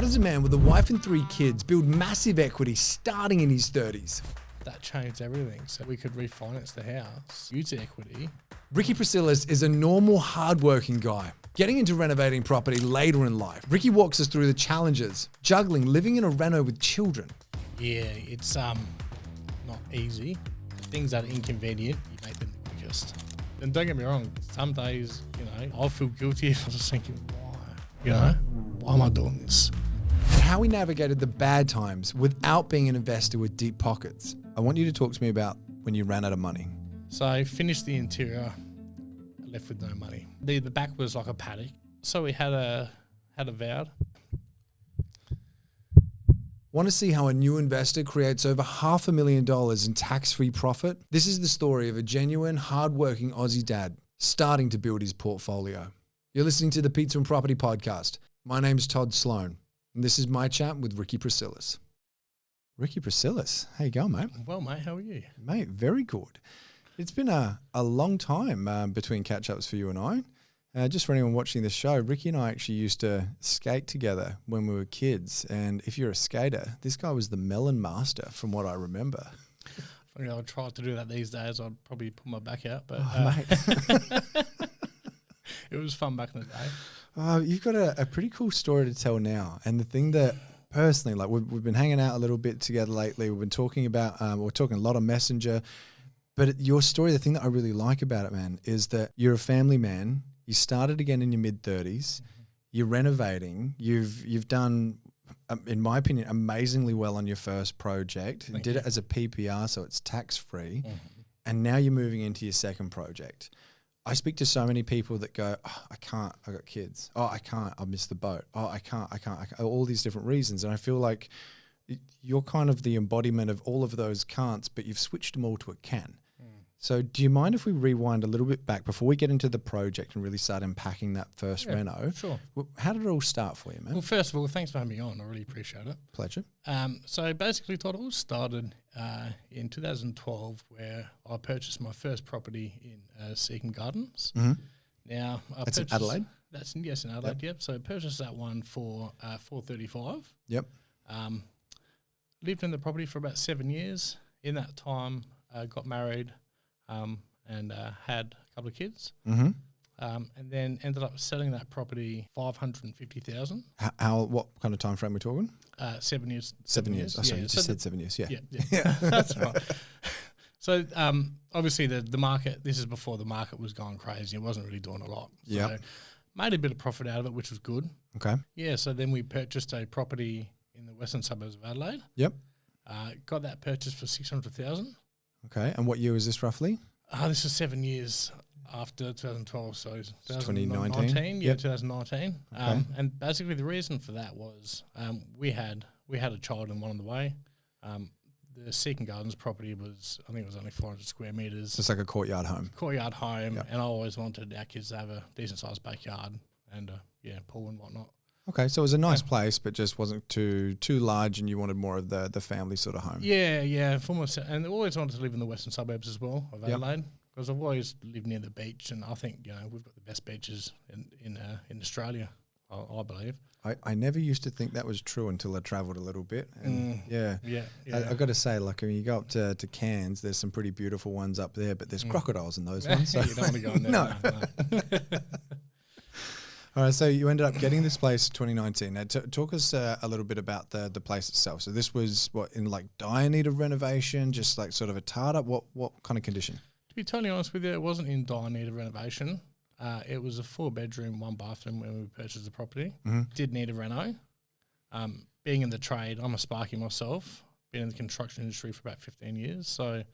How does a man with a wife and 3 kids build massive equity starting in his 30s? That changed everything. So we could refinance the house, use the equity. Ricky Priscillas is a normal, hardworking guy. Getting into renovating property later in life, Ricky walks us through the challenges, juggling living in a reno with children. Yeah, it's not easy. The things that are inconvenient, you make them the quickest. And don't get me wrong, some days, I'll feel guilty if I'm just thinking, why am I doing this? And how he navigated the bad times without being an investor with deep pockets. I want you to talk to me about when you ran out of money. So I finished the interior, left with no money. The back was like a paddock. So we had a vowed. Want to see how a new investor creates over $500,000 in tax-free profit? This is the story of a genuine, hardworking Aussie dad starting to build his portfolio. You're listening to the Pizza and Property Podcast. My name's Todd Sloan, and this is my chat with Ricky Priscillas. Ricky Priscillas, how you going, mate? Well, mate, how are you? Mate, very good. It's been a long time between catch-ups for you and I. Just for anyone watching the show, Ricky and I actually used to skate together when we were kids. And if you're a skater, this guy was the melon master from what I remember. Funny, I tried to do that these days. I'd probably pull my back out. But Mate. it was fun back in the day. You've got a pretty cool story to tell now. And the thing that personally, like we've been hanging out a little bit together lately. We've been talking about, we're talking a lot on Messenger. But your story, the thing that I really like about it, man, is that you're a family man. You started again in your mid-30s. You're renovating. You've done, in my opinion, amazingly well on your first project. You did it as a PPR, so it's tax-free. And now you're moving into your second project. I speak to so many people that go, oh, I can't, I got kids. Oh, I can't, I missed the boat. Oh, I can't. All these different reasons. And I feel like you're kind of the embodiment of all of those can'ts, but you've switched them all to a can. So do you mind if we rewind a little bit back before we get into the project and really start unpacking that first reno? Sure. How did it all start for you, man? Well, first of all, thanks for having me on. I really appreciate it. Pleasure. So basically, Todd, it all started in 2012 where I purchased my first property in Seacombe Gardens. Mm-hmm. Now, That's in Adelaide? That's in Adelaide, yep. So I purchased that one for $435. Yep. Lived in the property for about 7 years. In that time, got married. And had a couple of kids, and then ended up selling that property $550,000. What kind of time frame we're talking? 7 years. 7 years. Oh, sorry, you just said 7 years. Yeah. Yeah. That's right. So obviously the market. This is before the market was going crazy. It wasn't really doing a lot. So made a bit of profit out of it, which was good. Okay. Yeah. So then we purchased a property in the western suburbs of Adelaide. Yep. Got that purchased for $600,000. Okay, and what year was this roughly? This was 7 years after 2012, so 2019. Yeah, 2019. Okay. And basically the reason for that was we had a child and one on the way. The Seacombe Gardens property was, I think it was only 400 square metres. It's like a courtyard home. Courtyard home, and I always wanted our kids to have a decent sized backyard and pool and whatnot. Okay, so it was a nice place, but just wasn't too large, and you wanted more of the family sort of home. Yeah, and I always wanted to live in the western suburbs as well of Adelaide, because I've always lived near the beach, and I think we've got the best beaches in Australia, I believe. I never used to think that was true until I travelled a little bit, and I got to say, like, when you go up to Cairns, there's some pretty beautiful ones up there, but there's crocodiles in those ones. So you don't want to go in there. No. All right, so you ended up getting this place in 2019. Now, talk us a little bit about the place itself. So this was in like dire need of renovation, just like sort of a tart-up? What kind of condition? To be totally honest with you, it wasn't in dire need of renovation. It was a 4-bedroom, 1-bathroom when we purchased the property. Mm-hmm. Did need a reno. Being in the trade, I'm a sparky myself. Been in the construction industry for about 15 years, so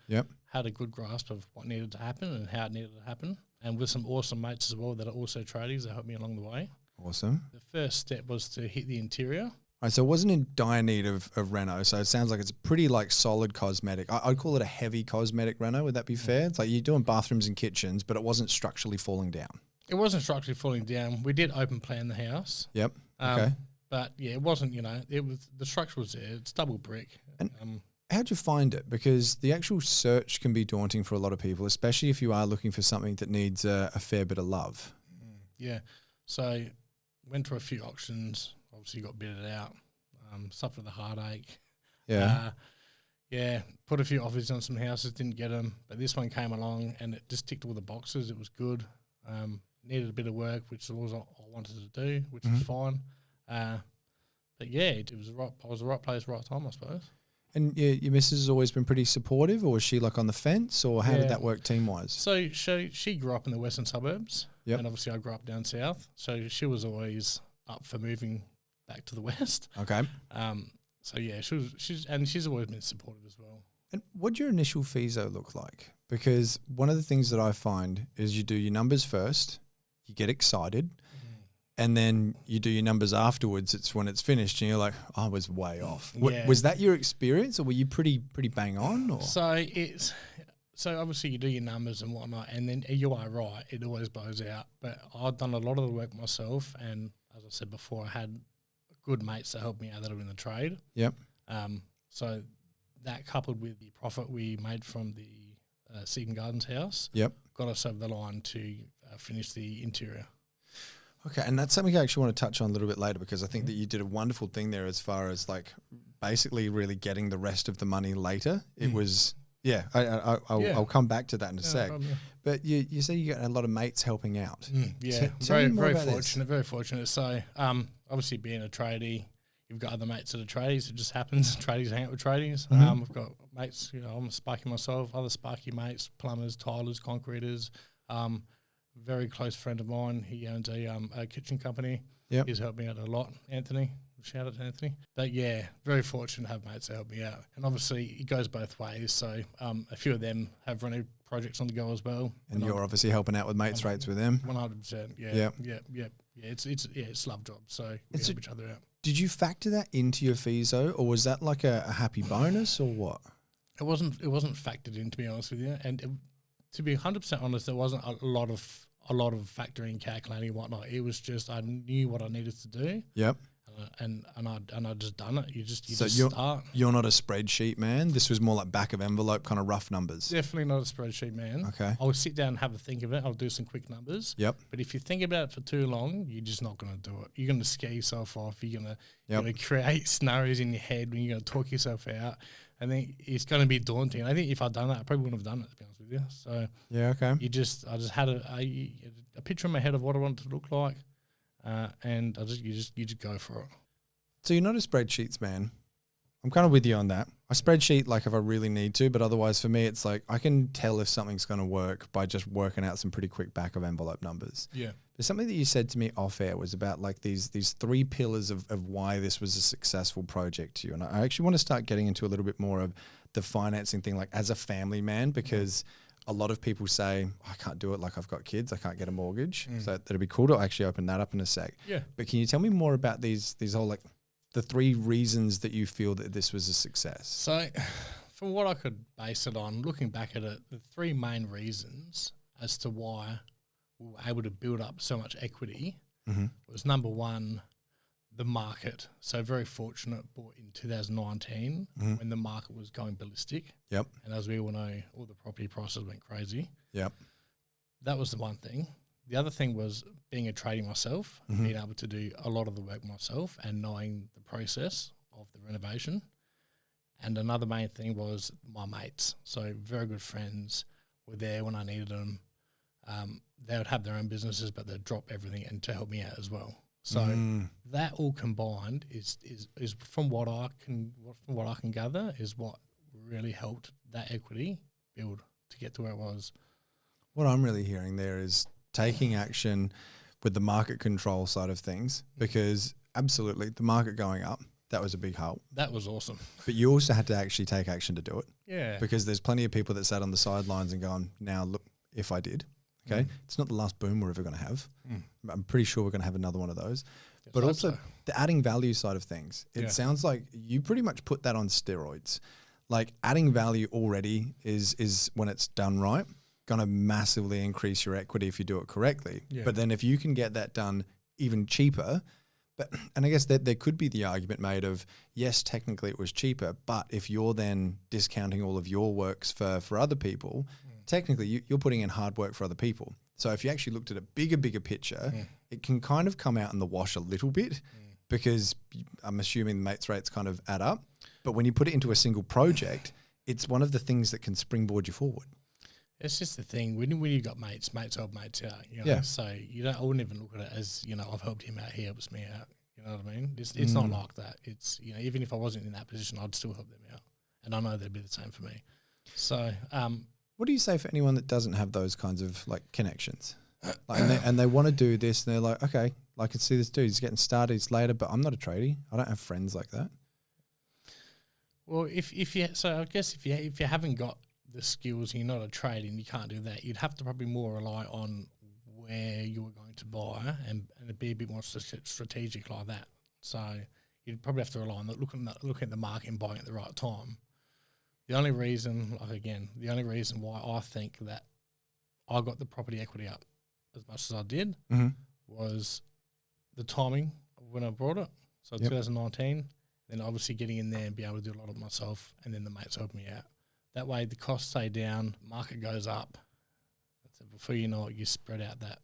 had a good grasp of what needed to happen and how it needed to happen. And with some awesome mates as well that are also tradies that helped me along the way. Awesome. The first step was to hit the interior. All right, so it wasn't in dire need of reno, so it sounds like it's pretty like solid cosmetic. I'd call it a heavy cosmetic reno, would that be fair? It's like you're doing bathrooms and kitchens, but it wasn't structurally falling down. It wasn't structurally falling down. We did open plan the house. Yep, okay. But yeah, it wasn't, it was, the structure was there. It's double brick. And how'd you find it? Because the actual search can be daunting for a lot of people, especially if you are looking for something that needs a fair bit of love. Yeah. So went to a few auctions. obviously got bitted out, suffered the heartache. Yeah. Put a few offers on some houses, didn't get them, but this one came along and it just ticked all the boxes. It was good. Needed a bit of work, which was all I wanted to do, which was fine. But yeah, it was I was the right place, right time, I suppose. And your missus has always been pretty supportive, or was she like on the fence, or how did that work team-wise? So she grew up in the western suburbs, Yep. and obviously I grew up down south. So she was always up for moving back to the west. Okay. So yeah, she's always been supportive as well. And what'd your initial FISO look like? Because one of the things that I find is you do your numbers first, you get excited, and then you do your numbers afterwards. It's when it's finished and you're like, I was way off. Yeah. Was that your experience, or were you pretty bang on? Or? So obviously you do your numbers and whatnot, and then you are right, it always blows out. But I've done a lot of the work myself, and as I said before, I had good mates that helped me out that are in the trade. Yep. So that coupled with the profit we made from the Seaton Gardens house, Yep. got us over the line to finish the interior. Okay, and that's something I actually want to touch on a little bit later, because I think that you did a wonderful thing there as far as like basically really getting the rest of the money later. It was, I'll come back to that in a sec. But you say you got a lot of mates helping out. Yeah, Tell me more very about fortunate, this. very fortunate. So obviously being a tradie, you've got other mates that are tradies. It just happens. Tradies hang out with tradies. I've got mates, I'm a sparky myself, other sparky mates, plumbers, tilers, concreters. Very close friend of mine. He owns a kitchen company. Yep. He's helped me out a lot, Anthony. Shout out to Anthony. But yeah, very fortunate to have mates that help me out. And obviously it goes both ways. So a few of them have running projects on the go as well. And you're obviously helping out with mates rates with them. 100%. Yeah. Yeah. It's love job. So we help each other out. Did you factor that into your FISO, or was that like a happy bonus, or what? It wasn't factored in, to be honest with you. And to be 100% honest, there wasn't a lot of factoring, calculating, and whatnot. It was just I knew what I needed to do. Yep. And I just done it. You just you're, start. You're not a spreadsheet man. This was more like back of envelope kind of rough numbers. Definitely not a spreadsheet man. Okay. I'll sit down and have a think of it. I'll do some quick numbers. Yep. But if you think about it for too long, you're just not going to do it. You're going to scare yourself off. You're going to create scenarios in your head when you're going to talk yourself out. I think it's going to be daunting. I think if I'd done that, I probably wouldn't have done it, to be honest with you. So yeah, okay. I just had a picture in my head of what I wanted to look like, and you just go for it. So you're not a spreadsheets man. I'm kind of with you on that. I spreadsheet like if I really need to, but otherwise for me it's like I can tell if something's going to work by just working out some pretty quick back of envelope numbers. Yeah. There's something that you said to me off air was about like these three pillars of why this was a successful project to you. And I actually want to start getting into a little bit more of the financing thing, like as a family man, because a lot of people say, I can't do it, like I've got kids, I can't get a mortgage. So that'd be cool to actually open that up in a sec. Yeah. But can you tell me more about these whole like the three reasons that you feel that this was a success? So from what I could base it on, looking back at it, the three main reasons as to why we were able to build up so much equity was number one, the market. So very fortunate, bought in 2019 when the market was going ballistic. Yep. And as we all know, all the property prices went crazy. Yep. That was the one thing. The other thing was being a tradie myself, being able to do a lot of the work myself and knowing the process of the renovation. And another main thing was my mates. So very good friends were there when I needed them. They would have their own businesses, but they'd drop everything and to help me out as well. So that all combined is from what I can gather is what really helped that equity build to get to where it was. What I'm really hearing there is taking action with the market control side of things, because absolutely the market going up, that was a big help. That was awesome. But you also had to actually take action to do it. Yeah. Because there's plenty of people that sat on the sidelines and gone, now look, if I did, okay, it's not the last boom we're ever going to have. I'm pretty sure we're going to have another one of those. But also the adding value side of things. It sounds like you pretty much put that on steroids. Like adding value already is when it's done right, going to massively increase your equity if you do it correctly. Yeah. But then if you can get that done even cheaper, and I guess that there could be the argument made of, yes, technically it was cheaper, but if you're then discounting all of your works for other people, technically you're putting in hard work for other people. So if you actually looked at a bigger picture, it can kind of come out in the wash a little bit. because I'm assuming the mates rates kind of add up. But when you put it into a single project, it's one of the things that can springboard you forward. It's just the thing when you got mates help mates out. You know? Yeah. So you don't. I wouldn't even look at it as I've helped him out. He helps me out. You know what I mean? It's not like that. It's even if I wasn't in that position, I'd still help them out, and I know they'd be the same for me. So what do you say for anyone that doesn't have those kinds of like connections, like, and they want to do this, and they're like, okay, I can see this dude. He's getting started. He's later, but I'm not a tradie. I don't have friends like that. Well, I guess if you haven't got the skills and you're not a trade and you can't do that, you'd have to probably more rely on where you were going to buy and be a bit more strategic like that. So you'd probably have to rely on looking at the market and buying at the right time. The only reason why I think that I got the property equity up as much as I did was the timing of when I brought it. So 2019, then obviously getting in there and be able to do a lot of it myself, and then the mates helped me out. That way the costs stay down, market goes up. So before you know it, you spread out that,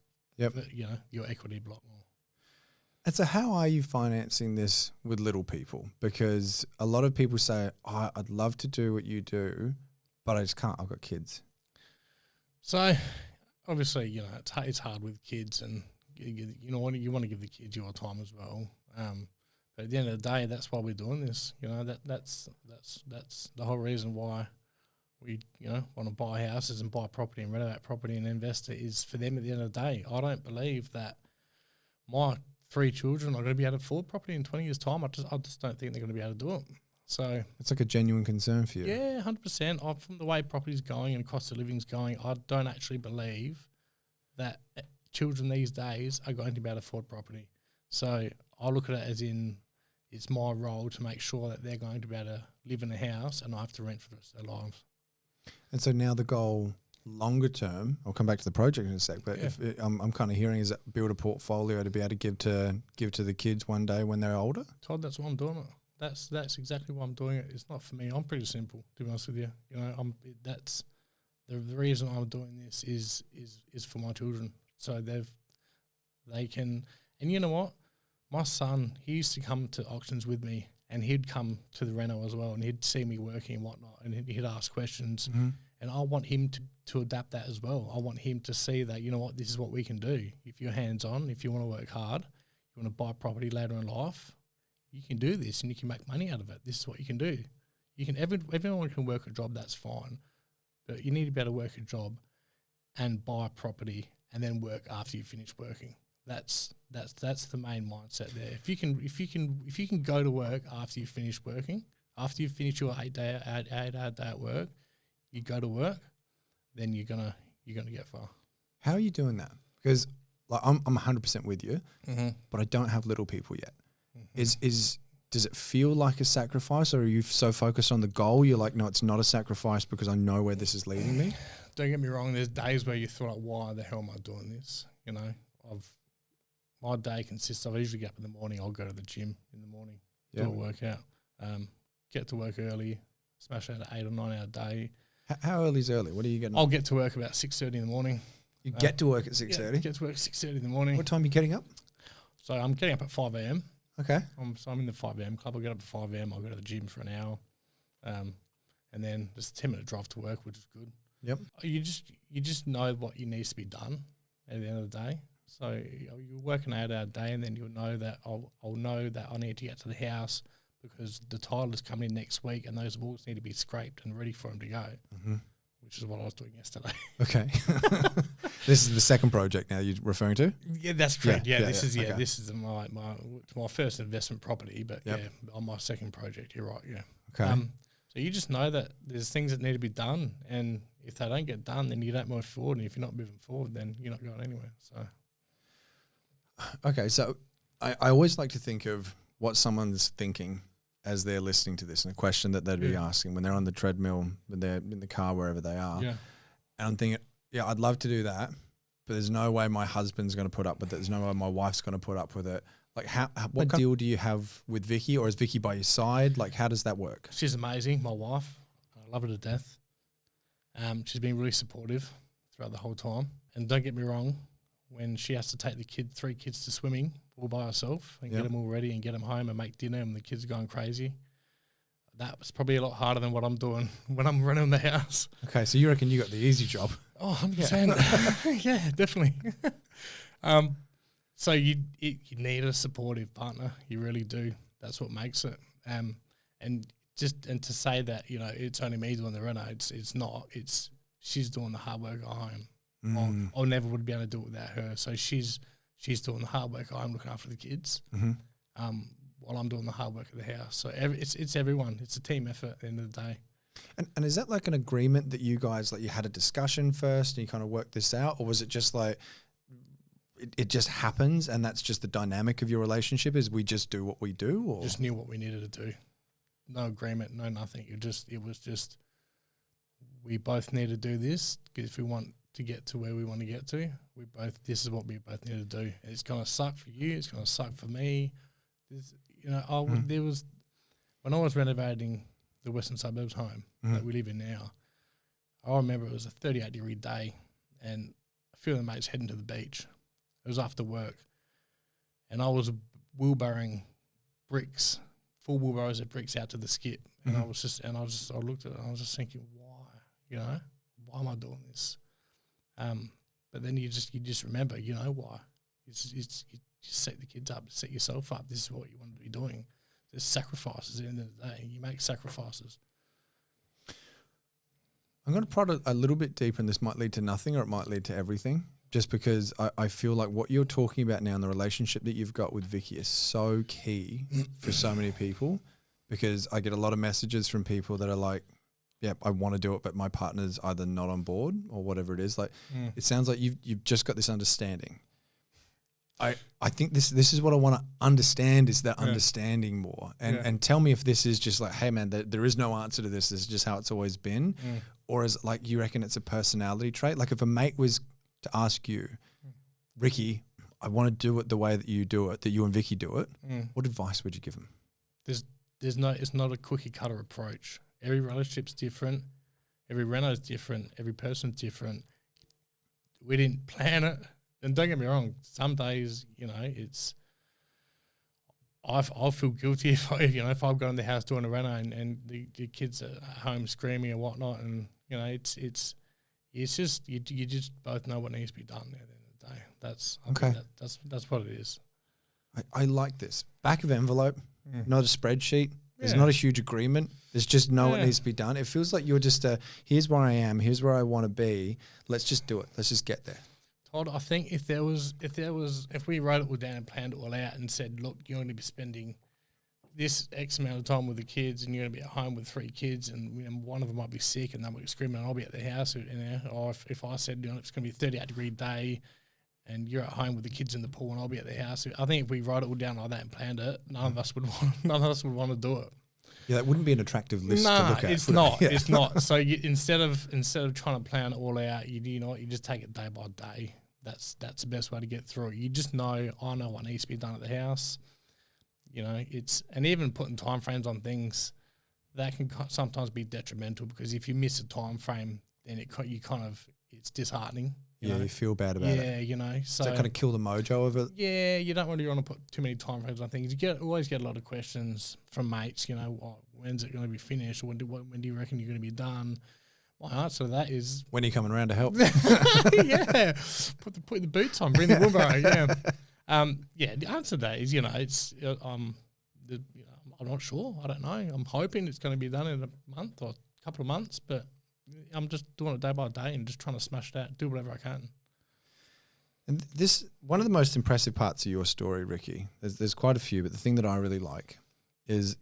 your equity block more. And so how are you financing this with little people? Because a lot of people say, I'd love to do what you do, but I just can't. I've got kids. So obviously, it's hard with kids, and you want to give the kids your time as well. But at the end of the day, that's why we're doing this. That's the whole reason why we want to buy houses and buy property and renovate property and invest it is for them at the end of the day. I don't believe that my 3 children are going to be able to afford property in 20 years' time. I just don't think they're going to be able to do it. So it's like a genuine concern for you. Yeah, 100%. From the way property's going and cost of living's going, I don't actually believe that children these days are going to be able to afford property. So I look at it as in it's my role to make sure that they're going to be able to live in a house and not have to rent for the rest of their lives. And so now the goal longer term, I'll come back to the project in a sec, but I'm kind of hearing is that build a portfolio to be able to give to the kids one day when they're older? Todd, that's why I'm doing it. That's exactly why I'm doing it. It's not for me. I'm pretty simple, to be honest with you. That's the reason I'm doing this is for my children. So they can, and you know what? My son, he used to come to auctions with me, and he'd come to the reno as well, and he'd see me working and whatnot, and he'd ask questions. And I want him to adapt that as well. I want him to see that, this is what we can do. If you're hands-on, if you want to work hard, you want to buy property later in life, you can do this and you can make money out of it. This is what you can do. Everyone can work a job, that's fine. But you need to be able to work a job and buy property and then work after you finish working. That's the main mindset there. If you can go to work after you finish working, after you finish your 8-hour day at work, you go to work, then you're gonna get far. How are you doing that? Because I'm 100% with you, but I don't have little people yet. Does it feel like a sacrifice, or are you so focused on the goal you're like, no, it's not a sacrifice because I know where this is leading me? Don't get me wrong. There's days where you thought, why the hell am I doing this? My day consists of I usually get up in the morning. I'll go to the gym in the morning, do a workout, get to work early, smash out an 8 or 9 hour day. How early is early? What are you getting? I'll get to work about 6:30 in the morning. You get to work at 6:30? Get to work at 6:30 in the morning. What time are you getting up? So I'm getting up at 5 a.m. Okay. I'm in the 5 a.m. club. I'll get up at 5 a.m. I'll go to the gym for an hour. And then just a 10-minute drive to work, which is good. Yep. You just know what needs to be done at the end of the day. So you work an 8-hour day, and then you'll know that I'll know that I need to get to the house because the title is coming in next week, and those walls need to be scraped and ready for them to go, which is what I was doing yesterday. Okay. This is the second project now you're referring to? Yeah, that's correct. This is my first investment property, but on my second project, you're right, yeah. Okay. So you just know that there's things that need to be done, and if they don't get done, then you don't move forward, and if you're not moving forward, then you're not going anywhere. So, okay, so I always like to think of what someone's thinking as they're listening to this, and a question that they'd be asking when they're on the treadmill, when they're in the car, wherever they are. Yeah. And I'm thinking, I'd love to do that, but there's no way my husband's going to put up with it. There's no way my wife's going to put up with it. Like, what deal do you have with Vicky, or is Vicky by your side? Like, how does that work? She's amazing, my wife. I love her to death. She's been really supportive throughout the whole time. And don't get me wrong, when she has to take the 3 kids to swimming all by herself and get them all ready and get them home and make dinner and the kids are going crazy. That was probably a lot harder than what I'm doing when I'm running the house. Okay, so you reckon you got the easy job? Oh, 100%. Yeah, definitely. So you need a supportive partner. You really do. That's what makes it. And to say that, you know, it's only me doing the reno, it's not. It's she's doing the hard work at home. I never would be able to do it without her. So she's doing the hard work at home, looking after the kids, while I'm doing the hard work at the house. So it's everyone. It's a team effort at the end of the day. And is that like an agreement that you guys, like you had a discussion first and you kind of worked this out, or was it just like it just happens and that's just the dynamic of your relationship is we just do what we do? Or just knew what we needed to do. No agreement, no nothing. It was just we both need to do this because if we want to get to where we want to get to, this is what we both need to do. It's going to suck for you. It's going to suck for me. There was when I was renovating the Western Suburbs home that we live in now, I remember it was a 38-degree day and a few of the mates heading to the beach. It was after work and I was wheelbarrowing bricks, full wheelbarrows of bricks out to the skip. And I looked at it and I was just thinking, why? Why am I doing this? But then you just remember, why. You just set the kids up, set yourself up. This is what you want to be doing. There's sacrifices at the end of the day. You make sacrifices. I'm going to prod a little bit deeper, and this might lead to nothing or it might lead to everything, just because I feel like what you're talking about now and the relationship that you've got with Vicky is so key for so many people, because I get a lot of messages from people that are like, yeah, I want to do it, but my partner's either not on board or whatever it is. Like, it sounds like you've just got this understanding. I think this is what I want to understand, is that understanding more. And tell me if this is just like, hey man, there is no answer to this. This is just how it's always been. Or is it like you reckon it's a personality trait? Like if a mate was to ask you, Ricky, I want to do it the way that you do it, that you and Vicky do it, what advice would you give them? It's not a cookie cutter approach. Every relationship's different. Every reno's different. Every person's different. We didn't plan it. And don't get me wrong, some days, it's I'll feel guilty if I've gone in the house doing a reno and the kids are at home screaming and whatnot, and it's just you just both know what needs to be done at the end of the day. That's what it is. I like this. Back of envelope, not a spreadsheet. There's not a huge agreement. There's just what needs to be done. It feels like you're just here's where I am, here's where I want to be. Let's just do it. Let's just get there. I think if we wrote it all down and planned it all out and said, look, you're going to be spending this X amount of time with the kids and you're going to be at home with 3 kids and one of them might be sick and they might be screaming and I'll be at the house, or if I said it's going to be a 38-degree day and you're at home with the kids in the pool and I'll be at the house, I think if we wrote it all down like that and planned it, none of us would want to do it. Yeah, that wouldn't be an attractive list to look at. It's not. It's not. So instead of trying to plan it all out, you just take it day by day. That's the best way to get through it. You just know, I know what needs to be done at the house. And even putting time frames on things, that can sometimes be detrimental, because if you miss a time frame, then it's disheartening. You feel bad about it. Yeah, so does that kind of kill the mojo of it? Yeah, you don't really want to put too many time frames on things. You always get a lot of questions from mates. When's it going to be finished? Or when do you reckon you're going to be done? My answer to that is, when are you coming around to help? Yeah, put the boots on, bring the wheelbarrow. Yeah, the answer to that is it's I'm not sure. I don't know. I'm hoping it's going to be done in a month or a couple of months, but I'm just doing it day by day and just trying to smash it out, do whatever I can. And this, one of the most impressive parts of your story, Ricky, there's quite a few, but the thing that I really like is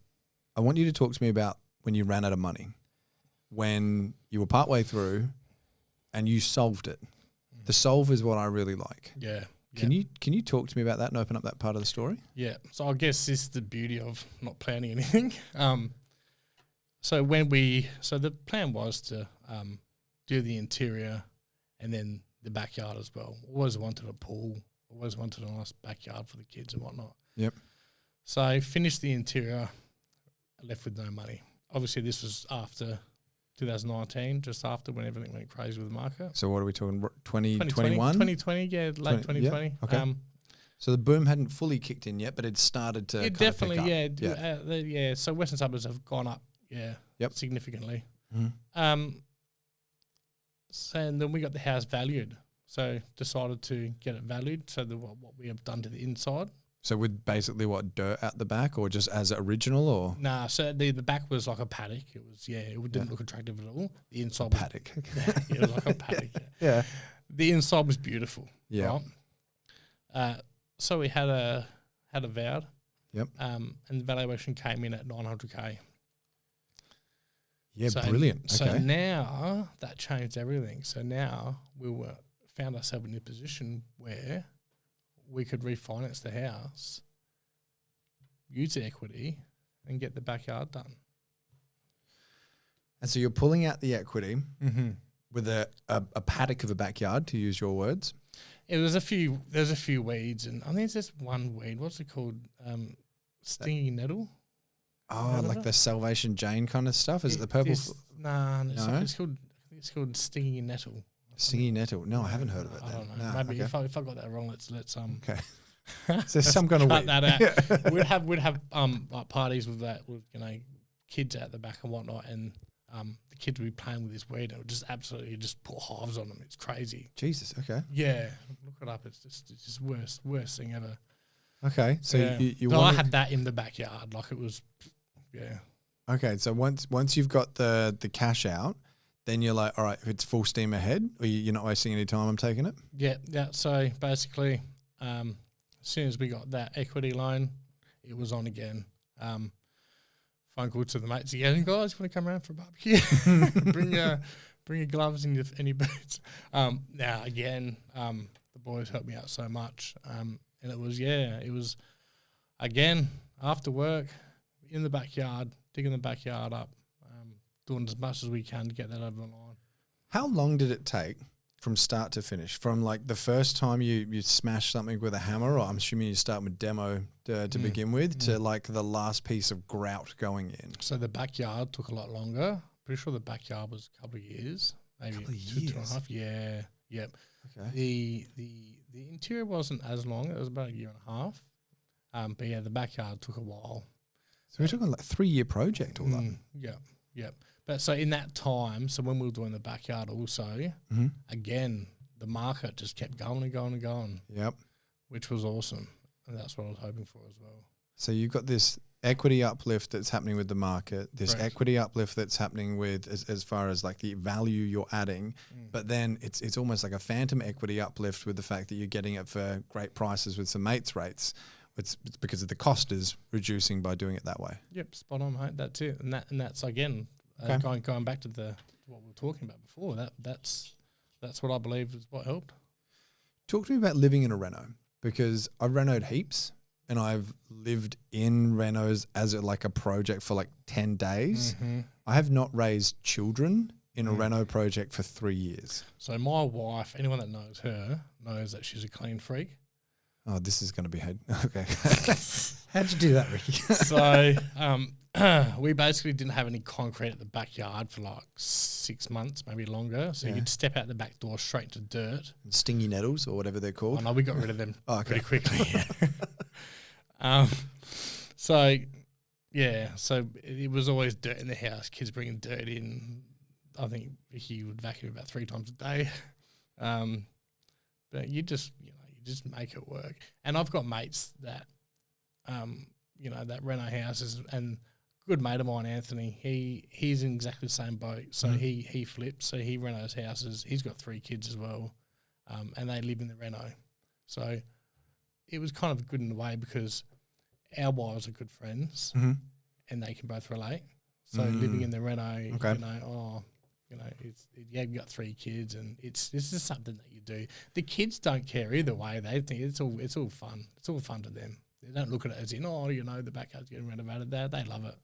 I want you to talk to me about when you ran out of money, when you were partway through and you solved it. The solve is what I really like. Yeah. Can you talk to me about that and open up that part of the story? Yeah. So I guess this is the beauty of not planning anything. So the plan was to do the interior and then the backyard as well. Always wanted a pool. Always wanted a nice backyard for the kids and whatnot. Yep. So I finished the interior, left with no money. Obviously, this was after 2019, just after when everything went crazy with the market. So what are we talking? 2021? 2020, yeah, late 2020. Yeah, okay. So the boom hadn't fully kicked in yet, but it started to. It definitely, yeah. So Western Suburbs have gone up, significantly. Mm-hmm. So, and then we got the house valued. So decided to get it valued. So what we have done to the inside. So with basically what, dirt at the back, or just as original, or? Nah, so the back was like a paddock. It was it didn't look attractive at all. The inside paddock. It was like a paddock. Yeah. The inside was beautiful. Yeah. Right? So we had a vowed. Yep. And the valuation came in at $900K. Yeah, brilliant. Okay. So now that changed everything. So now we found ourselves in a position where we could refinance the house, use the equity, and get the backyard done. And so you're pulling out the equity with a paddock of a backyard, to use your words. There's a few weeds, and I think it's just one weed. What's it called? Stinging nettle. Oh, like the Salvation Jane kind of stuff? Is it the purple? No. It's called stinging nettle. Stinging nettle. No, I haven't heard of it. I don't know. Maybe if I got that wrong, let's Okay. So some kind of cut weed. that out. We'd have like parties with that, with kids out the back and whatnot, and the kids would be playing with this weed. It would just absolutely just put hives on them. It's crazy. Jesus. Okay. Yeah, look it up. It's just worst thing ever. Okay, so you I had that in the backyard, like it was, yeah. Okay, so once you've got the cash out, then you're like, all right, it's full steam ahead, or you're not wasting any time. I'm taking it. Yeah. So basically, as soon as we got that equity loan, it was on again. Phone call to the mates again, guys, want to come around for a barbecue? bring your gloves and any boots. Now again, the boys helped me out so much. And it was again after work in the backyard, digging the backyard up, doing as much as we can to get that over the line. How long did it take from start to finish? From like the first time you smash something with a hammer, or I'm assuming you start with demo to begin with, to like the last piece of grout going in? So the backyard took a lot longer. Pretty sure the backyard was a couple of years, maybe two and a half. Yeah, yep. Okay. The interior wasn't as long. It was about a year and a half. But yeah, the backyard took a while. So we're talking like 3-year project all up. Yeah. But so in that time, so when we were doing the backyard also, again, the market just kept going and going and going. Yep. Which was awesome. And that's what I was hoping for as well. So you've got this equity uplift that's happening with the market, this equity uplift that's happening with as far as like the value you're adding, but then it's almost like a phantom equity uplift with the fact that you're getting it for great prices with some mates rates. It's because of the cost is reducing by doing it that way. Yep, spot on, mate. That's it, and that's again going back to what we were talking about before. That's what I believe is what helped. Talk to me about living in a reno, because I've renoed heaps. And I've lived in renos as like a project for like 10 days. I have not raised children in a reno project for 3 years. So my wife, anyone that knows her, knows that she's a clean freak. Oh, this is going to be okay. How'd you do that, Ricky? So we basically didn't have any concrete at the backyard for like 6 months, maybe longer. So you'd step out the back door straight into dirt. Stingy nettles or whatever they're called. Oh, no, we got rid of them pretty quickly. So it was always dirt in the house. Kids bringing dirt in. I think he would vacuum about 3 times a day. But you just make it work. And I've got mates that, that reno houses, and a good mate of mine, Anthony, he's in exactly the same boat. So he flips, so he renos houses. He's got 3 kids as well, and they live in the reno. So it was kind of good in a way because our wives are good friends, and they can both relate. So living in the reno, you've got 3 kids, and this is something that you do. The kids don't care either way. They think it's all fun. It's all fun to them. They don't look at it as in, the backyard's getting renovated. They love it.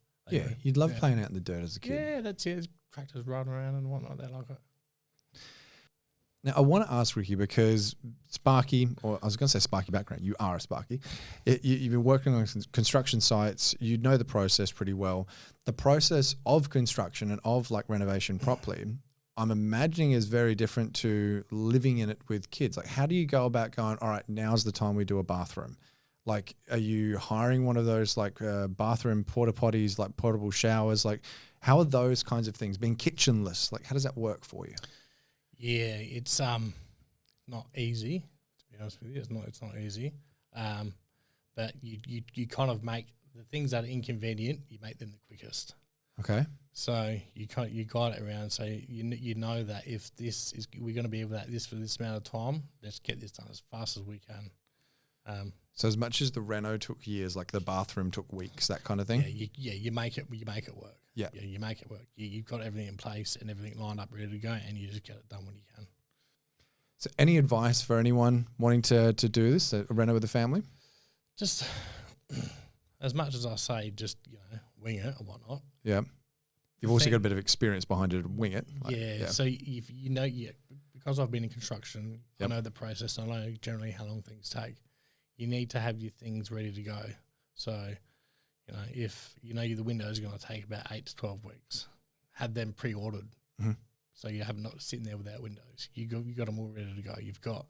You'd love playing out in the dirt as a kid. Yeah, that's it. There's tractors riding around and whatnot. They like it. Now, I want to ask Ricky, because Sparky, or I was going to say Sparky background, you are a Sparky. You've been working on construction sites. You know the process pretty well. The process of construction and of like renovation properly, I'm imagining is very different to living in it with kids. Like, how do you go about going, all right, now's the time we do a bathroom? Like, are you hiring one of those like bathroom porta potties, like portable showers? Like, how are those kinds of things? Being kitchenless, like how does that work for you? Yeah, it's not easy, to be honest with you. It's not easy. But you kind of make the things that are inconvenient, you make them the quickest. Okay. So you guide it around. So you know that if we're going to be able to this for this amount of time, let's get this done as fast as we can. So as much as the reno took years, like the bathroom took weeks, that kind of thing. You make it work. Yeah, you make it work. You've got everything in place and everything lined up, ready to go, and you just get it done when you can. So any advice for anyone wanting to do this, a reno with the family? Just as much as I say, just wing it and whatnot. Yeah. You've also got a bit of experience behind it, wing it. Like, So if because I've been in construction, I know the process. I know generally how long things take. You need to have your things ready to go. So, if the windows are going to take about 8 to 12 weeks, have them pre-ordered. Mm-hmm. So you have not sitting there without windows. You got them all ready to go. You've got,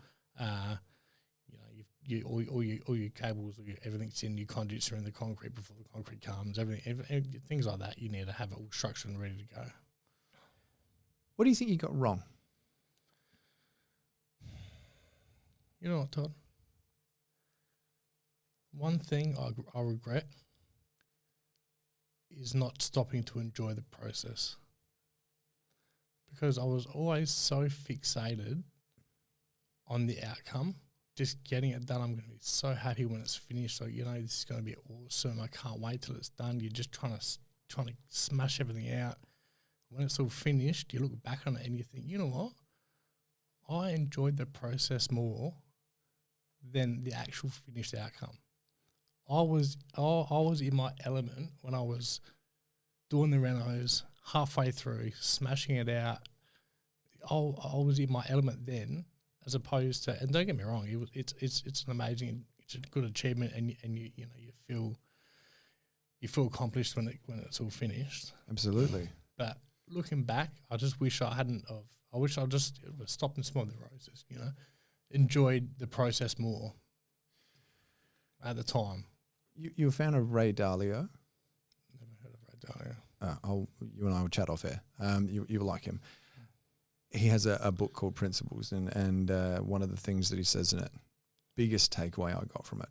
all your cables, everything's in. Your conduits are in the concrete before the concrete comes. Everything, things like that. You need to have it all structured and ready to go. What do you think you got wrong? You know what, Todd? One thing I regret is not stopping to enjoy the process, because I was always so fixated on the outcome, just getting it done. I'm going to be so happy when it's finished. So, this is going to be awesome. I can't wait till it's done. You're just trying to smash everything out. When it's all finished, you look back on it and you think, you know what? I enjoyed the process more than the actual finished outcome. I was in my element when I was doing the renos, halfway through, smashing it out. I was in my element then, as opposed to, and don't get me wrong, it's an amazing, it's a good achievement, and you feel accomplished when it's all finished. Absolutely. But looking back, I just wish I hadn't of. I wish I just stopped and smelled the roses. Enjoyed the process more at the time. You a fan of Ray Dalio? Never heard of Ray Dalio. You and I will chat off air. You will like him. He has a book called Principles, and one of the things that he says in it, biggest takeaway I got from it,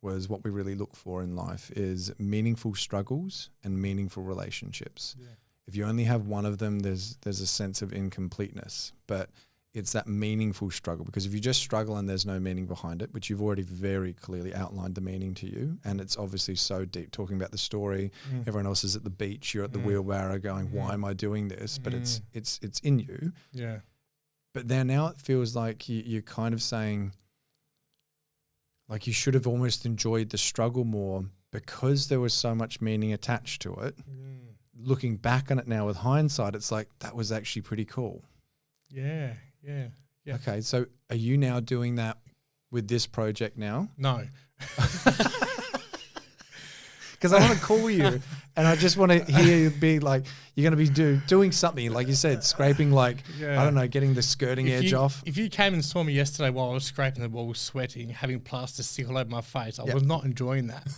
was what we really look for in life is meaningful struggles and meaningful relationships. Yeah. If you only have one of them, there's a sense of incompleteness, but it's that meaningful struggle, because if you just struggle and there's no meaning behind it, which you've already very clearly outlined the meaning to you, and it's obviously so deep, talking about the story, everyone else is at the beach, you're at the wheelbarrow going, why am I doing this? But it's in you. Yeah. But then now it feels like you're kind of saying, like, you should have almost enjoyed the struggle more because there was so much meaning attached to it. Looking back on it now with hindsight, it's like, that was actually pretty cool. Yeah. Okay, so are you now doing that with this project now? No. Because I want to call you and I just want to hear you be like, you're going to be doing something, like you said, scraping, like, I don't know, getting the skirting edge off. If you came and saw me yesterday while I was scraping the wall, sweating, having plaster stick all over my face, I was not enjoying that.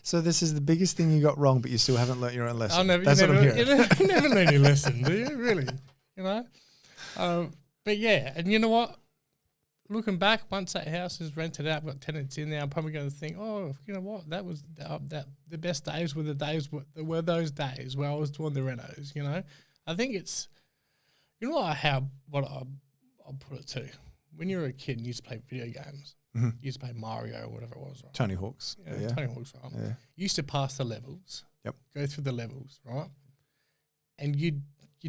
So this is the biggest thing you got wrong, but you still haven't learnt your own lesson. That's what I'm hearing. You never learn your lesson, do you? Really? But yeah, and you know what? Looking back, once that house is rented out, got tenants in there, I'm probably going to think, oh, you know what? That was the best days were those days where I was doing the renos. I think it's, I'll put it to. When you were a kid and you used to play video games. You used to play Mario or whatever it was, right? Tony Hawk's. Yeah, Tony Hawk's, right? Yeah. You used to pass the levels. Yep. Go through the levels, right? And you'd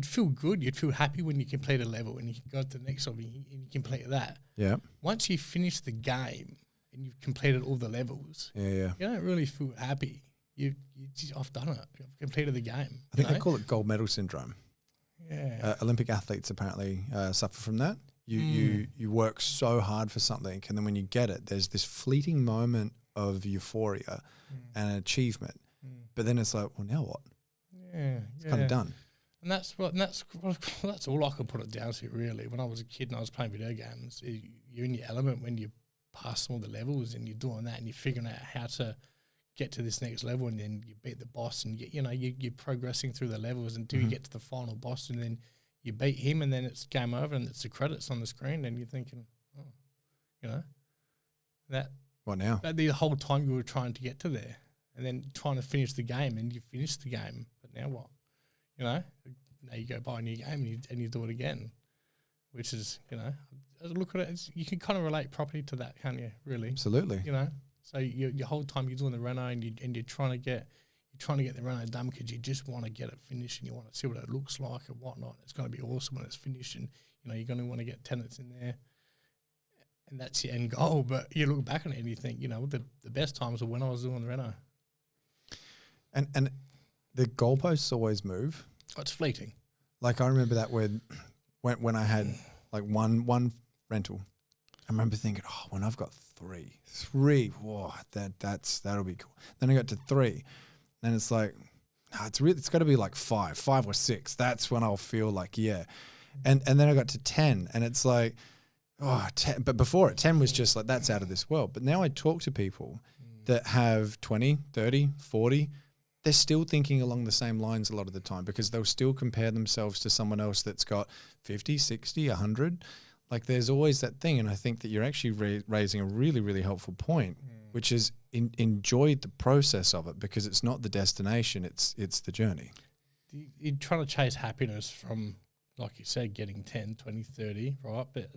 feel good. You'd feel happy when you complete a level and you go to the next level and you complete that. Yeah. Once you finish the game and you've completed all the levels, you don't really feel happy. I've done it. I've completed the game. I think they call it gold medal syndrome. Yeah. Olympic athletes apparently suffer from that. You work so hard for something, and then when you get it, there's this fleeting moment of euphoria and achievement. But then it's like, well, now what? Yeah. It's kind of done. And that's all I could put it down to, really. When I was a kid and I was playing video games, you're in your element when you pass all the levels and you're doing that and you're figuring out how to get to this next level, and then you beat the boss, and you're progressing through the levels until you get to the final boss, and then you beat him, and then it's game over, and it's the credits on the screen, and you're thinking, that What now? the whole time you were trying to get to there, and then trying to finish the game, and you finished the game, but now what? Now you go buy a new game and you do it again, which is, look at it, you can kind of relate properly to that, can't you? Really, Absolutely. So your whole time you're doing the reno and you're trying to get the reno done because you just want to get it finished and you want to see what it looks like and whatnot. It's going to be awesome when it's finished, and you're going to want to get tenants in there, and that's your end goal. But you look back on it and you think, the best times are when I was doing the reno. And the goalposts always move. Oh, it's fleeting. Like I remember that when I had like one rental, I remember thinking, when I've got three, whoa, that'll be cool. Then I got to 3, and it's like, it's got to be like 5 or 6. That's when I'll feel like, yeah. And then I got to 10, and it's like, 10. But before it, 10 was just like, that's out of this world. But now I talk to people that have 20, 30, 40. They're still thinking along the same lines a lot of the time, because they'll still compare themselves to someone else that's got 50, 60, 100. Like there's always that thing. And I think that you're actually raising a really, really helpful point, which is enjoy the process of it, because it's not the destination, it's the journey. You're trying to chase happiness from, like you said, getting 10, 20, 30, right? But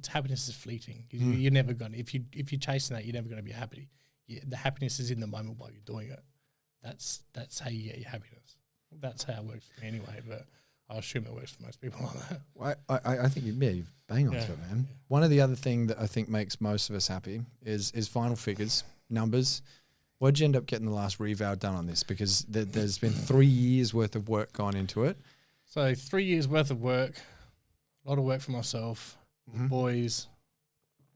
happiness is fleeting. You're never going to, if you're chasing that, you're never going to be happy. The happiness is in the moment while you're doing it. That's how you get your happiness. That's how it works for me anyway, but I assume it works for most people like that. Well, I think you've bang on to it, man. Yeah. One of the other thing that I think makes most of us happy is final figures, numbers. What'd you end up getting the last reval done on this? Because there's been 3 years worth of work gone into it. So 3 years worth of work, a lot of work for myself, boys.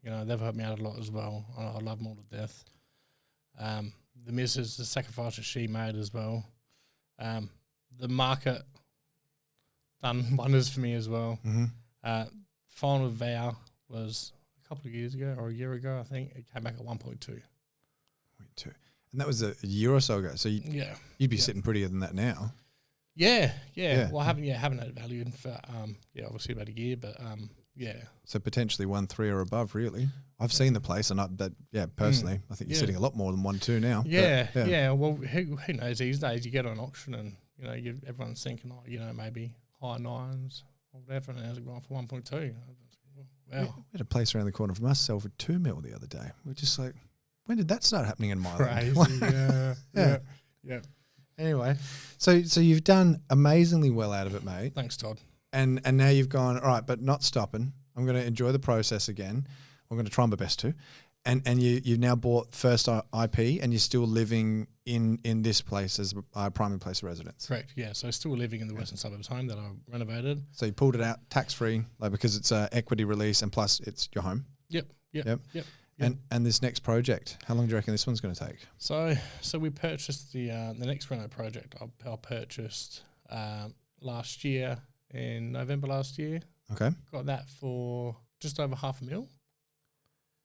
They've helped me out a lot as well. I love them all to death. The missus, the sacrifices she made as well. The market done wonders for me as well. Final vow was a couple of years ago, or a year ago, I think. It came back at 1.2. And that was a year or so ago. So you'd be sitting prettier than that now. Yeah. Well, I haven't had it valued for obviously about a year, but So potentially 1.3 or above, really. I've seen the place, and personally, I think you're sitting a lot more than 1.2 now. Yeah. Well, who knows? These days, you get on auction, and everyone's thinking, maybe high 9s or whatever, and how's it going for 1.2? Wow. We had a place around the corner from us sell for 2 mil the other day. We're just like, when did that start happening in my life? Crazy, yeah. Anyway, so you've done amazingly well out of it, mate. Thanks, Todd. And now you've gone, all right, but not stopping. I'm going to enjoy the process again. I'm going to try my best to. And you've now bought first IP, and you're still living in this place as a primary place of residence. Correct, yeah. So still living in the western suburbs home that I renovated. So you pulled it out tax-free, because it's an equity release, and plus it's your home. Yep. And this next project, how long do you reckon this one's going to take? So we purchased the next reno project. I purchased last year, in November last year. Okay. Got that for just over $500,000.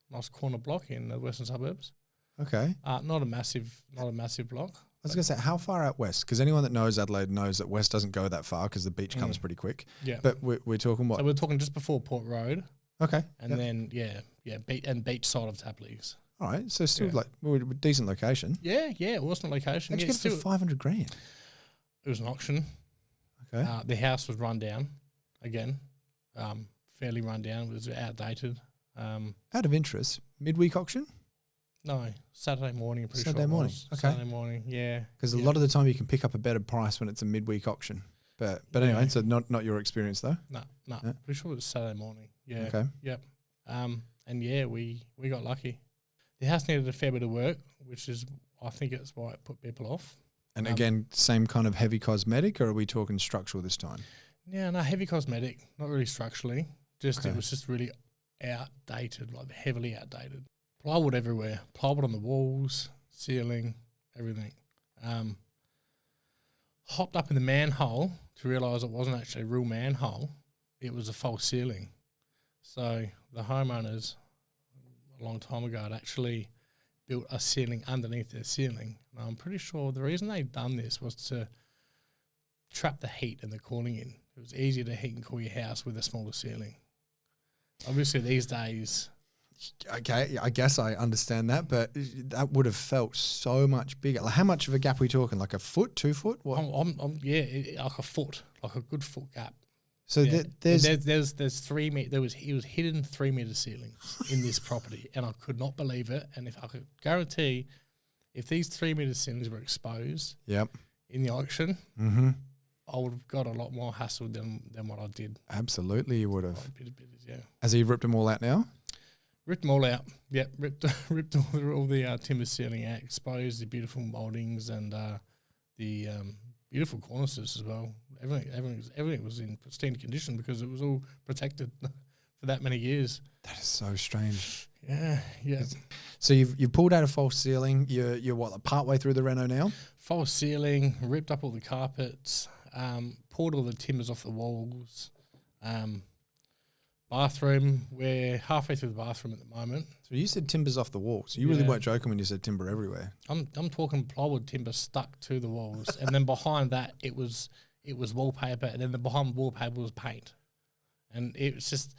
Nice corner block in the western suburbs. Okay. Not a massive block. I was going to say, how far out west? Because anyone that knows Adelaide knows that west doesn't go that far, because the beach comes pretty quick. Yeah. But we're talking what? So we're talking just before Port Road. Okay. And then beach side of Tapley's. All right. So still decent location. Yeah, awesome location. How'd you get it for $500,000? It was an auction. Okay. The house was run down again. Fairly run down. It was outdated. Out of interest, midweek auction? No, Saturday morning. Saturday morning. Okay. Saturday morning, yeah. Because a lot of the time you can pick up a better price when it's a midweek auction. But anyway, so not your experience though. No. Yeah. Pretty sure it was Saturday morning. Yeah. Okay. Yep. And we got lucky. The house needed a fair bit of work, which is, I think it's why it put people off. And again, same kind of heavy cosmetic, or are we talking structural this time? Yeah, no, heavy cosmetic, not really structurally. Just Okay. It was just really outdated, like heavily outdated. Plywood everywhere, plywood on the walls, ceiling, everything. Hopped up in the manhole to realise it wasn't actually a real manhole. It was a false ceiling. So the homeowners, a long time ago, had actually built a ceiling underneath their ceiling. And I'm pretty sure the reason they'd done this was to trap the heat and the cooling in. It was easier to heat and cool your house with a smaller ceiling. Obviously, these days, Okay, I guess I understand that, but that would have felt so much bigger. Like, how much of a gap are we talking? Like a foot, 2 foot? What? like a foot, like a good foot gap. So Yeah. there's 3 meters. It was hidden 3 meter ceiling in this property, and I could not believe it. And if I could guarantee, if these 3 meter ceilings were exposed yep. in the auction, Mm-hmm. I would have got a lot more hassle than what I did. Absolutely, you would have. Yeah. Has he ripped them all out now? Ripped them all out. Yep, ripped all the timber ceiling out, exposed the beautiful mouldings and the beautiful cornices as well. Everything was in pristine condition because it was all protected for that many years. That is so strange. Yeah. So you've pulled out a false ceiling. You're what, like part way through the reno now? False ceiling, ripped up all the carpets, pulled all the timbers off the walls. Bathroom, we're halfway through the bathroom at the moment. So you said timbers off the walls. You really weren't joking when you said timber everywhere. I'm talking plywood timber stuck to the walls, and then behind that it was wallpaper, and then the behind wallpaper was paint, and it was just,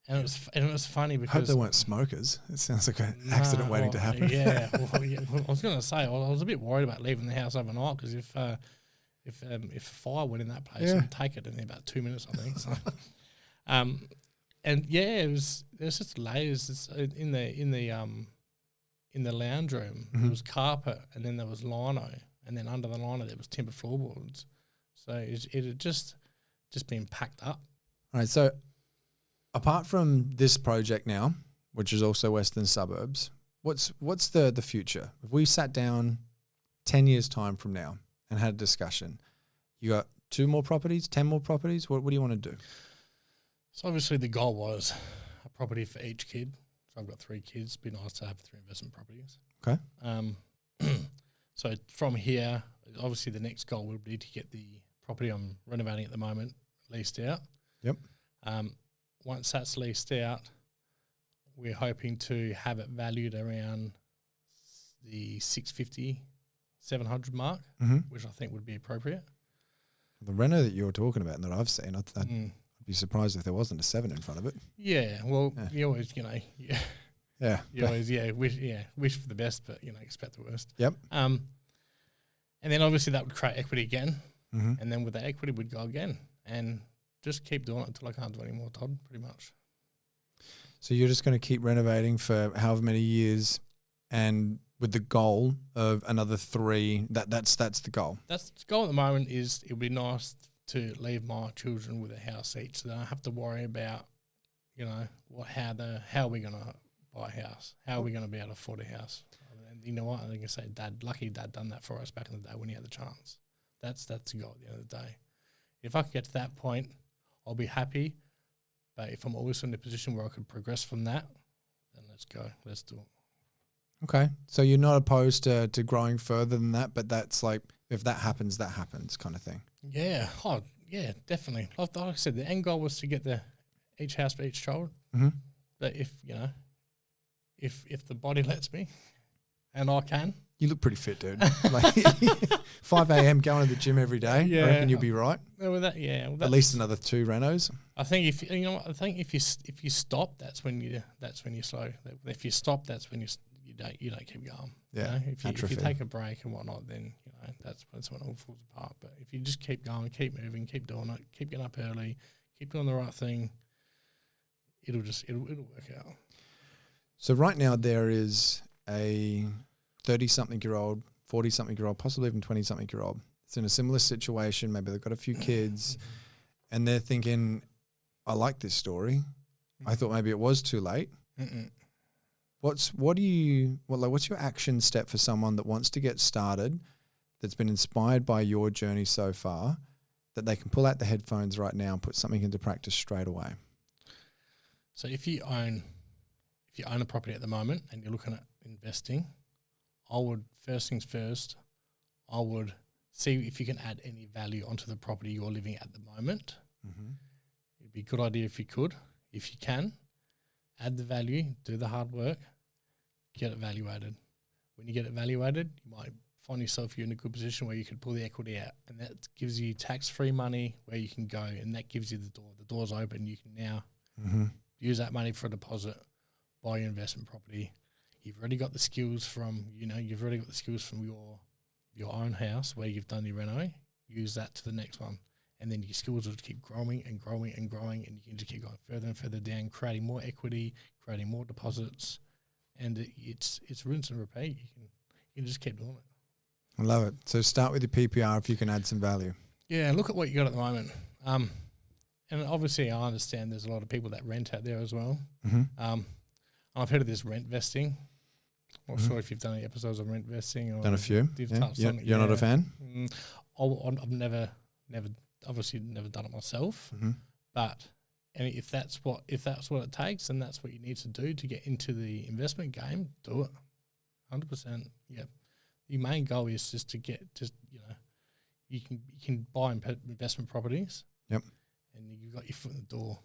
and it was funny because I hope they weren't smokers. It sounds like an accident waiting to happen. Yeah, well, I was going to say I was a bit worried about leaving the house overnight because if a fire went in that place, I'd take it in about 2 minutes, I think. So, and yeah, it was just layers in the lounge room. There was carpet, and then there was lino, and then under the lino there was timber floorboards. So it had just been packed up. All right. So apart from this project now, which is also Western Suburbs, what's the future? If we sat down 10 years time from now and had a discussion, you got 2 more properties, 10 more properties. What do you want to do? So obviously the goal was a property for each kid. So I've got 3 kids. It'd be nice to have 3 investment properties. Okay. So from here, obviously the next goal would be to get the property I'm renovating at the moment leased out. Yep. Once that's leased out, we're hoping to have it valued around the 650, 700 mark, which I think would be appropriate. The reno that you're talking about and that I've seen, I'd be surprised if there wasn't a 7 in front of it. Yeah, well, you always, Yeah. you always, wish for the best, but, expect the worst. Yep. And then obviously that would create equity again, Mm-hmm. and then with the equity we'd go again and just keep doing it until I can't do any more, Todd, pretty much. So you're just going to keep renovating for however many years, and with the goal of another 3. That's the goal. That's the goal at the moment. Is it would be nice to leave my children with a house each, so they don't have to worry about, how are we going to buy a house? How are we going to be able to afford a house? And you know what? I think I say, lucky Dad done that for us back in the day when he had the chance. That's the goal at the end of the day. If I can get to that point, I'll be happy. But if I'm always in a position where I could progress from that, then let's go. Let's do it. Okay. So you're not opposed to growing further than that, but that's like, if that happens kind of thing. Yeah. Oh, yeah, definitely. Like I said, the end goal was to get each house for each child. Mm-hmm. But if the body lets me and I can. You look pretty fit, dude. Like 5 a.m. going to the gym every day. Yeah. I reckon you'll be right. Well, at least another 2 renos. I think if you stop, that's when you slow. If you stop, that's when you don't keep going. Yeah. If you take a break and whatnot, then that's when it all falls apart. But if you just keep going, keep moving, keep doing it, keep getting up early, keep doing the right thing, it'll work out. So right now there is a 30-something-year-old, 40-something-year-old, possibly even 20-something-year-old. It's in a similar situation. Maybe they've got a few kids, and they're thinking, "I like this story. I thought maybe it was too late." What's your action step for someone that wants to get started, that's been inspired by your journey so far, that they can pull out the headphones right now and put something into practice straight away? So if you own a property at the moment and you're looking at investing, I would, first things first, I would see if you can add any value onto the property you're living at the moment. Mm-hmm. It'd be a good idea if you could. If you can, add the value, do the hard work, get it valuated. When you get it valuated, you might find yourself you're in a good position where you could pull the equity out, and that gives you tax-free money where you can go, and that gives you the door. The door's open. You can now use that money for a deposit, buy your investment property. You've already got the skills from, you've already got the skills from your own house where you've done your reno. Use that to the next one, and then your skills will keep growing and growing and growing, and you can just keep going further and further down, creating more equity, creating more deposits, and it's rinse and repeat. You can just keep doing it. I love it. So start with your PPR if you can add some value. Yeah, look at what you got at the moment. And obviously I understand there's a lot of people that rent out there as well. Mm-hmm. I've heard of this rent vesting. Not sure if you've done any episodes on rent vesting. Or done a few. Yeah. You're not a fan? I've never obviously never done it myself. Mm-hmm. But and if that's what it takes, and that's what you need to do to get into the investment game, do it. 100%. Yeah. Your main goal is just to get you can buy investment properties. Yep. And you've got your foot in the door.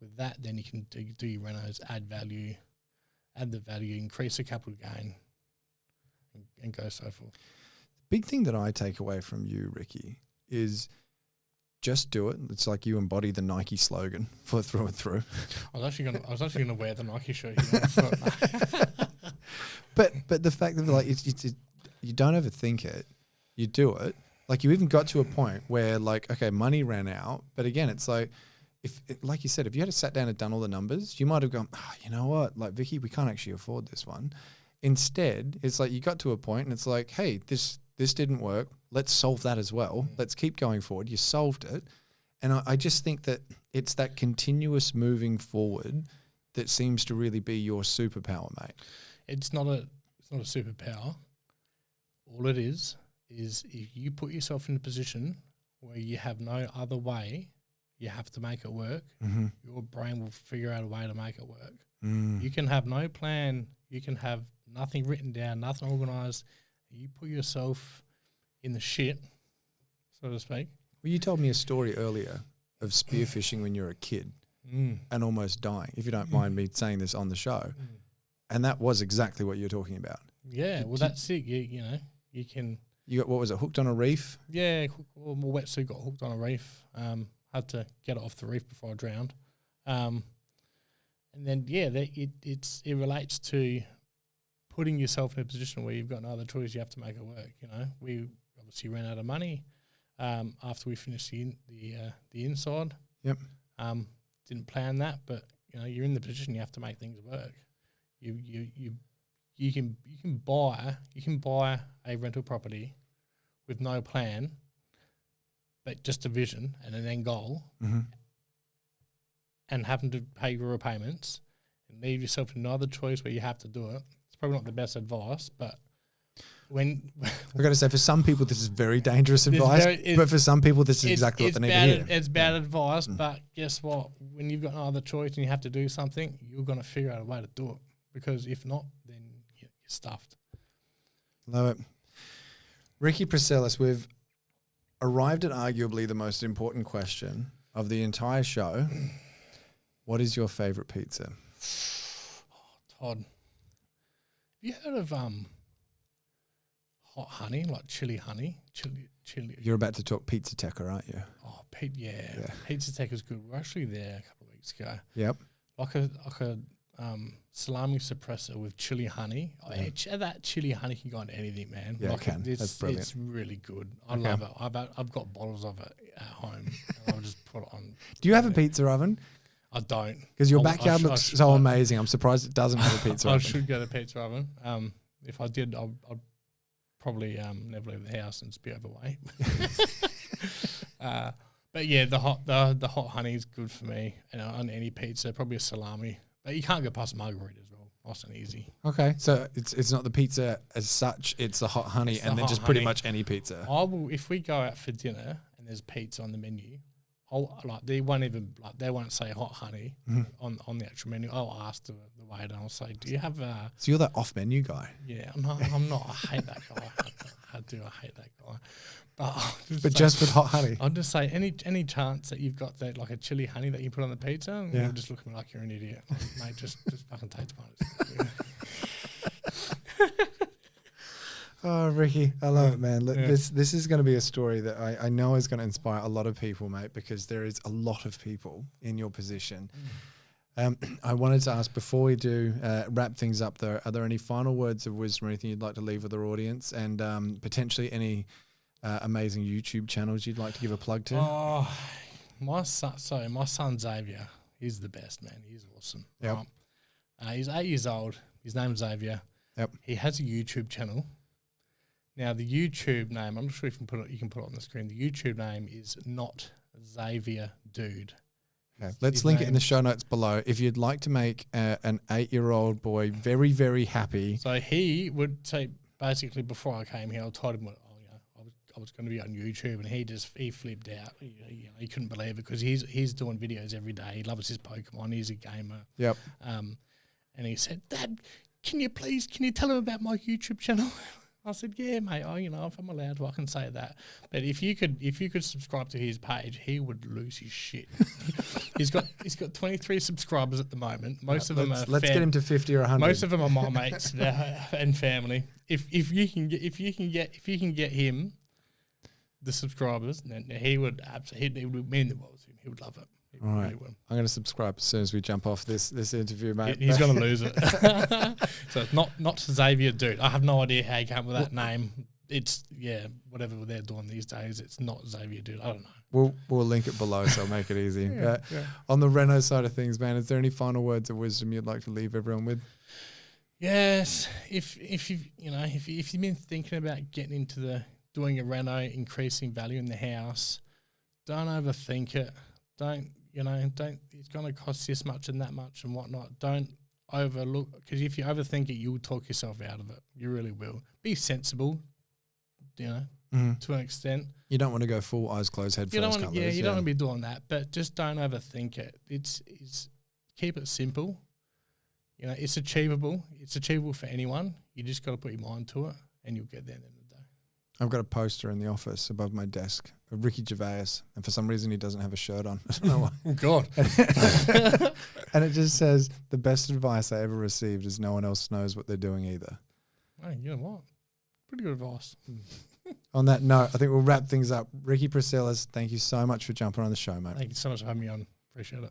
With that, then you can do your renos, add the value, increase the capital gain, and go so forth. Big thing that I take away from you, Ricky, is just do it. It's like you embody the Nike slogan for through and through. I was actually gonna wear the Nike shirt. But the fact that it's you don't overthink it, you do it. Like you even got to a point where okay, money ran out, but again, it's like like you said, if you had sat down and done all the numbers, you might have gone, you know what, Vicky, we can't actually afford this one. Instead, it's like you got to a point and it's like, hey, this didn't work. Let's solve that as well. Let's keep going forward. You solved it. And I just think that it's that continuous moving forward that seems to really be your superpower, mate. It's not a superpower. All it is if you put yourself in a position where you have no other way, you have to make it work, your brain will figure out a way to make it work. You can have no plan, you can have nothing written down, nothing organised. You put yourself in the shit, so to speak. Well, you told me a story earlier of spearfishing when you were a kid and almost dying, if you don't mind me saying this on the show. And that was exactly what you're talking about. Yeah, that's it. You can... You got, what was it, hooked on a reef? Yeah, my wetsuit got hooked on a reef. Had to get it off the reef before I drowned. And then, it relates to putting yourself in a position where you've got no other choice. You have to make it work. We obviously ran out of money after we finished the inside. Yep. Didn't plan that, but you're in the position you have to make things work. You can buy a rental property with no plan, but just a vision and an end goal, and having to pay your repayments and leave yourself in another choice where you have to do it. It's probably not the best advice, but when I've got to say, for some people this is very dangerous advice, but for some people this is exactly what they need to hear. It's bad advice, but guess what? When you've got no other choice and you have to do something, you're going to figure out a way to do it, because if not, then you're stuffed. Love it. Ricky Praselis, we've arrived at arguably the most important question of the entire show. What is your favourite pizza? Todd, have you heard of hot honey, like chili honey? Chili. You're about to talk Pizza Teca, aren't you? Oh, yeah. Pizza Teca is good. We were actually there a couple of weeks ago. Yep. Like a salami suppressor with chili honey. That chili honey can go into anything, man. Yeah, it can. That's brilliant. It's really good. I love it. I've got bottles of it at home, and I'll just put it on. Do you have a pizza oven? I don't. Because your backyard looks so amazing. I'm surprised it doesn't have a pizza oven. I should get a pizza oven. If I did, I'd probably never leave the house and just be overweight. But yeah, the hot honey is good for me. On any pizza, probably a salami. But you can't go past margarita as well. Nice and easy. Okay, so it's not the pizza as such. It's the hot honey, and then just pretty much any pizza. I will, if we go out for dinner and there's pizza on the menu, they won't say hot honey on the actual menu. I'll ask the waiter. I'll say, "Do you have?" So you're that off menu guy. Yeah, I'm not. I hate that guy. I hate that guy. But just with hot honey. I'll just say, any chance that you've got that like a chili honey that you put on the pizza? And you'll just look at me like you're an idiot. Mate, just fucking take tomatoes. Oh, Ricky, I love it, man. Look, this is going to be a story that I know is going to inspire a lot of people, mate, because there is a lot of people in your position. I wanted to ask, before we do wrap things up, though, are there any final words of wisdom or anything you'd like to leave with our audience, and potentially any amazing YouTube channels you'd like to give a plug to? Oh, my son Xavier, he's the best, man. He's awesome. Yep. He's 8 years old. His name's Xavier. Yep. He has a YouTube channel. Now, the YouTube name, I'm not sure if you can put it on the screen. The YouTube name is Not Xavier Dude. Okay. Let's link it in the show notes below. If you'd like to make an 8-year-old boy very, very happy. So he would say, basically, before I came here, I told him I was going to be on YouTube, and he flipped out. He couldn't believe it because he's doing videos every day. He loves his Pokemon. He's a gamer. Yep. And he said, "Dad, can you tell him about my YouTube channel?" I said, "Yeah, mate. If I'm allowed to, I can say that. But if you could subscribe to his page, he would lose his shit." He's got 23 subscribers at the moment. Most of them are. Let's get him to 50 or 100. Most of them are my mates and family. If you can get him the subscribers, then he would mean the world to him. He would love it. All right. I'm going to subscribe as soon as we jump off this interview, mate. He's going to lose it. So it's not Xavier Dude. I have no idea how he came up with that name. It's, whatever they're doing these days, it's not Xavier Dude. I don't know. We'll link it below, so I'll make it easy. On the Reno side of things, man, is there any final words of wisdom you'd like to leave everyone with? Yes. If you've been thinking about getting into doing a reno, increasing value in the house, don't overthink it. Don't it's going to cost this much and that much and whatnot. Don't overlook, because if you overthink it, you'll talk yourself out of it. You really will. Be sensible, to an extent. You don't want to go full eyes closed, head first. You don't want to be doing that, but just don't overthink it. It's keep it simple. It's achievable. It's achievable for anyone. You just got to put your mind to it, and you'll get there at the end of the day. I've got a poster in the office above my desk of Ricky Gervais, and for some reason he doesn't have a shirt on. I don't know why. Oh, God. And it just says, "The best advice I ever received is no one else knows what they're doing either." Hey, you know what? Pretty good advice. On that note, I think we'll wrap things up. Ricky Praselis, thank you so much for jumping on the show, mate. Thank you so much for having me on. Appreciate it.